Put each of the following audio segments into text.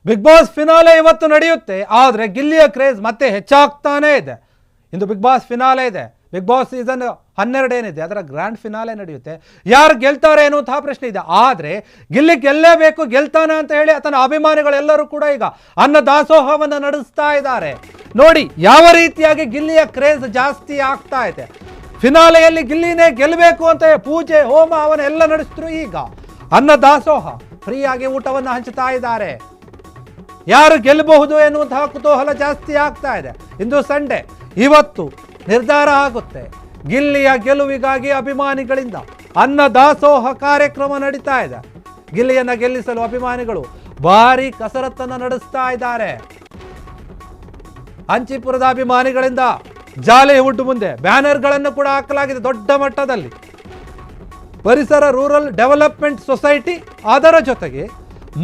Big boss finale ಇವತ್ತು ನಡೆಯುತ್ತೆ, ಆದರೆ ಗಿಲ್ಲಿಯ ಕ್ರೇಜ್ ಮತ್ತೆ ಹೆಚ್ಚಾಗ್ತಾನೇ ಇದೆ. ಇಂದು ಬಿಗ್ ಬಾಸ್ ಫಿನಾಲೆ ಇದೆ. ಬಿಗ್ ಬಾಸ್ ಸೀಸನ್ 12 ಏನಿದೆ ಅದರ ಗ್ರ್ಯಾಂಡ್ ಫಿನಾಲೆ ನಡೆಯುತ್ತೆ. ಯಾರು ಗೆಲ್ತಾರೆ ಅನ್ನುವಂತಹ ಪ್ರಶ್ನೆ ಇದೆ. ಆದರೆ ಗಿಲ್ಲಿ ಗೆಲ್ಲೇಬೇಕು, ಗೆಲ್ತಾನೆ ಅಂತ ಹೇಳಿ ತನ್ನ ಅಭಿಮಾನಿಗಳೆಲ್ಲರೂ ಕೂಡ ಈಗ ಅನ್ನ ದಾಸೋಹವನ್ನು ನಡೆಸ್ತಾ ಇದ್ದಾರೆ. ನೋಡಿ ಯಾವ ರೀತಿಯಾಗಿ ಗಿಲ್ಲಿಯ ಕ್ರೇಜ್ ಜಾಸ್ತಿ ಆಗ್ತಾ ಇದೆ. ಫಿನಾಲೆಯಲ್ಲಿ ಗಿಲ್ಲಿನೇ ಗೆಲ್ಲಬೇಕು ಅಂತ ಪೂಜೆ ಹೋಮ ಅವನ್ನೆಲ್ಲ ನಡೆಸಿದ್ರು. ಈಗ ಅನ್ನ ದಾಸೋಹ ಫ್ರೀಯಾಗಿ ಊಟವನ್ನು ಹಂಚುತ್ತಾ ಇದ್ದಾರೆ. ಯಾರು ಗೆಲ್ಲಬಹುದು ಎನ್ನುವಂತಹ ಕುತೂಹಲ ಜಾಸ್ತಿ ಆಗ್ತಾ ಇದೆ. ಇಂದು ಸಂಡೇ, ಇವತ್ತು ನಿರ್ಧಾರ ಆಗುತ್ತೆ. ಗಿಲ್ಲಿಯ ಗೆಲುವಿಗಾಗಿ ಅಭಿಮಾನಿಗಳಿಂದ ಅನ್ನ ದಾಸೋಹ ಕಾರ್ಯಕ್ರಮ ನಡೀತಾ ಇದೆ. ಗಿಲ್ಲಿಯನ್ನ ಗೆಲ್ಲಿಸಲು ಅಭಿಮಾನಿಗಳು ಭಾರಿ ಕಸರತ್ತನ್ನು ನಡೆಸ್ತಾ ಇದ್ದಾರೆ. ಅಂಚಿಪುರದ ಅಭಿಮಾನಿಗಳಿಂದ ಜಾಲಿವುಡ್ ಮುಂದೆ ಬ್ಯಾನರ್ಗಳನ್ನು ಕೂಡ ಹಾಕಲಾಗಿದೆ ದೊಡ್ಡ ಮಟ್ಟದಲ್ಲಿ. ಪರಿಸರ ರೂರಲ್ ಡೆವಲಪ್ಮೆಂಟ್ ಸೊಸೈಟಿ ಅದರ ಜೊತೆಗೆ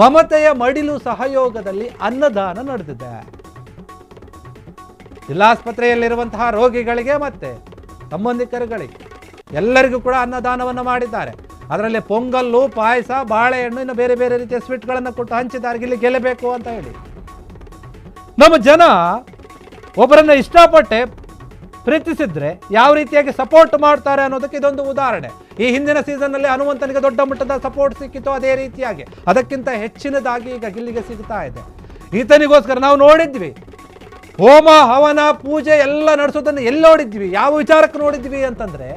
ಮಮತೆಯ ಮಡಿಲು ಸಹಯೋಗದಲ್ಲಿ ಅನ್ನದಾನ ನಡೆದಿದೆ. ಜಿಲ್ಲಾಸ್ಪತ್ರೆಯಲ್ಲಿರುವಂತಹ ರೋಗಿಗಳಿಗೆ ಮತ್ತೆ ಸಂಬಂಧಿಕರುಗಳಿಗೆ ಎಲ್ಲರಿಗೂ ಕೂಡ ಅನ್ನದಾನವನ್ನು ಮಾಡಿದ್ದಾರೆ. ಅದರಲ್ಲಿ ಪೊಂಗಲ್ಲು, ಪಾಯಸ, ಬಾಳೆಹಣ್ಣು, ಇನ್ನು ಬೇರೆ ಬೇರೆ ರೀತಿಯ ಸ್ವೀಟ್ಗಳನ್ನು ಕೊಟ್ಟು ಹಂಚಿದ್ದಾರೆ ಗಿಲ್ಲಿ ಗೆಲ್ಲಬೇಕು ಅಂತ ಹೇಳಿ. ನಮ್ಮ ಜನ ಒಬ್ಬರನ್ನ ಇಷ್ಟಪಟ್ಟೆ ಪ್ರೀತಿಸಿದ್ರೆ ಯಾವ ರೀತಿಯಾಗಿ ಸಪೋರ್ಟ್ ಮಾಡ್ತಾರೆ ಅನ್ನೋದಕ್ಕೆ ಇದೊಂದು ಉದಾಹರಣೆ. ಈ ಹಿಂದಿನ ಸೀಸನ್ನಲ್ಲಿ ಹನುಮಂತನಿಗೆ ದೊಡ್ಡ ಮಟ್ಟದ ಸಪೋರ್ಟ್ ಸಿಕ್ಕಿತ್ತು, ಅದೇ ರೀತಿಯಾಗಿ ಅದಕ್ಕಿಂತ ಹೆಚ್ಚಿನದಾಗಿ ಈಗ ಗಿಲ್ಲಿಗೆ ಸಿಗ್ತಾ ಇದೆ. ಈತನಿಗೋಸ್ಕರ ನಾವು ನೋಡಿದ್ವಿ ಹೋಮ ಹವನ ಪೂಜೆ ಎಲ್ಲ ನಡೆಸೋದನ್ನು ಎಲ್ಲಿ ನೋಡಿದ್ವಿ, ಯಾವ ವಿಚಾರಕ್ಕೆ ನೋಡಿದ್ವಿ ಅಂತಂದ್ರೆ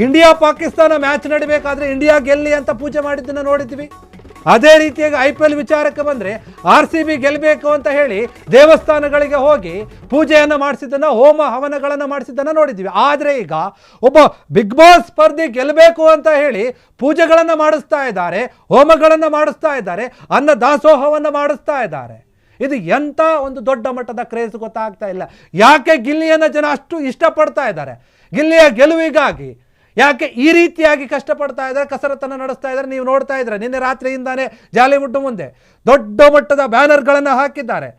ಇಂಡಿಯಾ ಪಾಕಿಸ್ತಾನ ಮ್ಯಾಚ್ ನಡಿಬೇಕಾದ್ರೆ ಇಂಡಿಯಾ ಗೆಲ್ಲಿ ಅಂತ ಪೂಜೆ ಮಾಡಿದ್ದನ್ನು ನೋಡಿದ್ವಿ. ಅದೇ ರೀತಿಯಾಗಿ IPL ವಿಚಾರಕ್ಕೆ ಬಂದರೆ RCB ಗೆಲ್ಲಬೇಕು ಅಂತ ಹೇಳಿ ದೇವಸ್ಥಾನಗಳಿಗೆ ಹೋಗಿ ಪೂಜೆಯನ್ನು ಮಾಡಿಸಿದ್ದನ್ನು, ಹೋಮ ಹವನಗಳನ್ನು ಮಾಡಿಸಿದ್ದನ್ನು ನೋಡಿದ್ವಿ. ಆದರೆ ಈಗ ಒಬ್ಬ ಬಿಗ್ ಬಾಸ್ ಸ್ಪರ್ಧಿ ಗೆಲ್ಲಬೇಕು ಅಂತ ಹೇಳಿ ಪೂಜೆಗಳನ್ನು ಮಾಡಿಸ್ತಾ ಇದ್ದಾರೆ, ಹೋಮಗಳನ್ನು ಮಾಡಿಸ್ತಾ ಇದ್ದಾರೆ, ಅನ್ನ ದಾಸೋಹವನ್ನು ಮಾಡಿಸ್ತಾ ಇದ್ದಾರೆ. ಇದು ಎಂಥ ಒಂದು ದೊಡ್ಡ ಮಟ್ಟದ ಕ್ರೇಜ್ ಗೊತ್ತಾಗ್ತಾ ಇಲ್ಲ. ಯಾಕೆ ಗಿಲ್ಲಿಯನ್ನು ಜನ ಅಷ್ಟು ಇಷ್ಟಪಡ್ತಾ ಇದ್ದಾರೆ, ಗಿಲ್ಲಿಯ ಗೆಲುವಿಗಾಗಿ ಯಾಕೆ ಈ ರೀತಿಯಾಗಿ ಕಷ್ಟಪಡ್ತಾ ಇದ್ದಾರೆ, ಕಸರತ್ತನ್ನು ನಡೆಸ್ತಾ ಇದ್ದಾರೆ. ನೀವು ನೋಡ್ತಾ ಇದ್ರೆ ನಿನ್ನೆ ರಾತ್ರಿಯಿಂದಾನೇ ಜಾಲಿವುಡ್ ಮುಂದೆ ದೊಡ್ಡ ಮಟ್ಟದ ಬ್ಯಾನರ್ಗಳನ್ನು ಹಾಕಿದ್ದಾರೆ,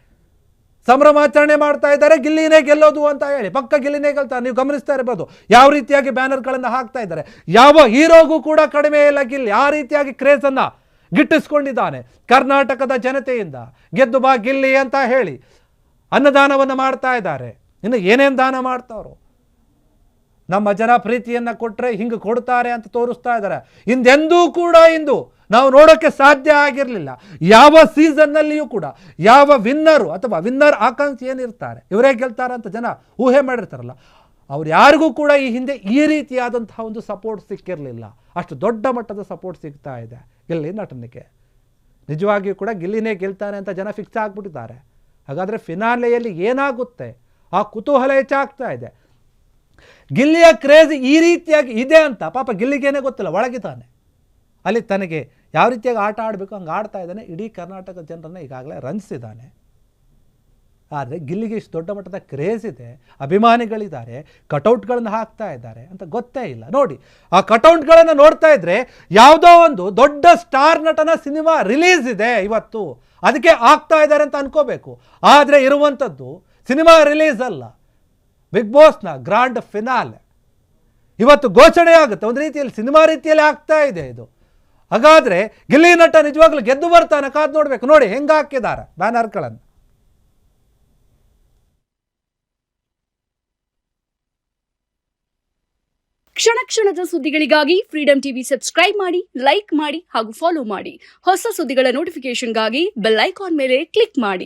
ಸಂಭ್ರಮಾಚರಣೆ ಮಾಡ್ತಾ ಇದ್ದಾರೆ. ಗಿಲ್ಲಿನೇ ಗೆಲ್ಲೋದು ಅಂತ ಹೇಳಿ, ಪಕ್ಕ ಗಿಲ್ಲಿನೇ ಗೆಲ್ತಾರೆ. ನೀವು ಗಮನಿಸ್ತಾ ಇರ್ಬೋದು ಯಾವ ರೀತಿಯಾಗಿ ಬ್ಯಾನರ್ಗಳನ್ನು ಹಾಕ್ತಾ ಇದ್ದಾರೆ. ಯಾವ ಹೀರೋಗೂ ಕೂಡ ಕಡಿಮೆ ಇಲ್ಲ ಗಿಲ್ಲಿ. ಆ ರೀತಿಯಾಗಿ ಕ್ರೇಜನ್ನು ಗಿಟ್ಟಿಸ್ಕೊಂಡಿದ್ದಾನೆ. ಕರ್ನಾಟಕದ ಜನತೆಯಿಂದ ಗೆದ್ದು ಬಾ ಗಿಲ್ಲಿ ಅಂತ ಹೇಳಿ ಅನ್ನದಾನವನ್ನು ಮಾಡ್ತಾ ಇದ್ದಾರೆ. ಇನ್ನು ಏನೇನು ದಾನ ಮಾಡ್ತಾರೋ, ನಮ್ಮ ಜನ ಪ್ರೀತಿಯನ್ನು ಕೊಟ್ಟರೆ ಹಿಂಗೆ ಕೊಡ್ತಾರೆ ಅಂತ ತೋರಿಸ್ತಾ ಇದ್ದಾರೆ. ಹಿಂದೆಂದೂ ಕೂಡ ಇಂದು ನಾವು ನೋಡೋಕ್ಕೆ ಸಾಧ್ಯ ಆಗಿರಲಿಲ್ಲ. ಯಾವ ಸೀಸನ್ನಲ್ಲಿಯೂ ಕೂಡ ಯಾವ ವಿನ್ನರು ಅಥವಾ ವಿನ್ನರ್ ಆಕಾಂಕ್ಷಿ ಏನಿರ್ತಾರೆ ಇವರೇ ಗೆಲ್ತಾರೆ ಅಂತ ಜನ ಊಹೆ ಮಾಡಿರ್ತಾರಲ್ಲ, ಅವ್ರು ಯಾರಿಗೂ ಕೂಡ ಈ ಹಿಂದೆ ಈ ರೀತಿಯಾದಂತಹ ಒಂದು ಸಪೋರ್ಟ್ ಸಿಕ್ಕಿರಲಿಲ್ಲ. ಅಷ್ಟು ದೊಡ್ಡ ಮಟ್ಟದ ಸಪೋರ್ಟ್ ಸಿಗ್ತಾ ಇದೆ ಗಿಲ್ಲಿ ನಟನಿಗೆ. ನಿಜವಾಗಿಯೂ ಕೂಡ ಗಿಲ್ಲಿನೇ ಗೆಲ್ತಾನೆ ಅಂತ ಜನ ಫಿಕ್ಸ್ ಆಗಿಬಿಟ್ಟಿದ್ದಾರೆ. ಹಾಗಾದರೆ ಫಿನಾಲೆಯಲ್ಲಿ ಏನಾಗುತ್ತೆ ಆ ಕುತೂಹಲ ಹೆಚ್ಚಾಗ್ತಾ ಇದೆ. ಗಿಲ್ಲಿಯ ಕ್ರೇಜ್ ಈ ರೀತಿಯಾಗಿ ಇದೆ ಅಂತ ಪಾಪ ಗಿಲ್ಲಿಗೇನೆ ಗೊತ್ತಿಲ್ಲ, ಒಳಗಿದ್ದಾನೆ ಅಲ್ಲಿ ತನಗೆ ಯಾವ ರೀತಿಯಾಗಿ ಆಟ ಆಡಬೇಕು ಹಂಗೆ ಆಡ್ತಾ ಇದ್ದಾನೆ. ಇಡೀ ಕರ್ನಾಟಕದ ಜನರನ್ನು ಈಗಾಗಲೇ ರಂಜಿಸಿದ್ದಾನೆ. ಆದರೆ ಗಿಲ್ಲಿಗೆ ಇಷ್ಟು ದೊಡ್ಡ ಮಟ್ಟದ ಕ್ರೇಜ್ ಇದೆ, ಅಭಿಮಾನಿಗಳಿದ್ದಾರೆ, ಕಟೌಟ್ಗಳನ್ನು ಹಾಕ್ತಾ ಇದ್ದಾರೆ ಅಂತ ಗೊತ್ತೇ ಇಲ್ಲ. ನೋಡಿ ಆ ಕಟೌಟ್ಗಳನ್ನು ನೋಡ್ತಾ ಇದ್ರೆ ಯಾವುದೋ ಒಂದು ದೊಡ್ಡ ಸ್ಟಾರ್ ನಟನ ಸಿನಿಮಾ ರಿಲೀಸ್ ಇದೆ ಇವತ್ತು, ಅದಕ್ಕೆ ಆಗ್ತಾ ಇದ್ದಾರೆ ಅಂತ ಅನ್ಕೋಬೇಕು. ಆದರೆ ಇರುವಂಥದ್ದು ಸಿನಿಮಾ ರಿಲೀಸ್ ಅಲ್ಲ, ಬಿಗ್ ಬಾಸ್ನ ಗ್ರಾಂಡ್ ಫಿನಾಲೆ ಇವತ್ತು ಘೋಷಣೆ ಆಗುತ್ತೆ. ಒಂದು ರೀತಿಯಲ್ಲಿ ಸಿನಿಮಾ ರೀತಿಯಲ್ಲಿ ಆಗ್ತಾ ಇದೆ ಇದು. ಹಾಗಾದರೆ ಗಿಲ್ಲಿ ನಟ ನಿಜವಾಗ್ಲೂ ಗೆದ್ದು ಬರ್ತಾನೆ, ಕಾದು ನೋಡಬೇಕು. ನೋಡಿ ಹೆಂಗೆ ಹಾಕಿದ್ದಾರೆ ಬ್ಯಾನರ್ಗಳನ್ನು. ಕ್ಷಣ ಕ್ಷಣದ ಸುದ್ದಿಗಳಿಗಾಗಿ ಫ್ರೀಡಂ ಟಿವಿ ಸಬ್ಸ್ಕ್ರೈಬ್ ಮಾಡಿ, ಲೈಕ್ ಮಾಡಿ ಹಾಗೂ ಫಾಲೋ ಮಾಡಿ. ಹೊಸ ಸುದ್ದಿಗಳ ನೋಟಿಫಿಕೇಶನ್ಗಾಗಿ ಬೆಲ್ ಐಕಾನ್ ಮೇಲೆ ಕ್ಲಿಕ್ ಮಾಡಿ.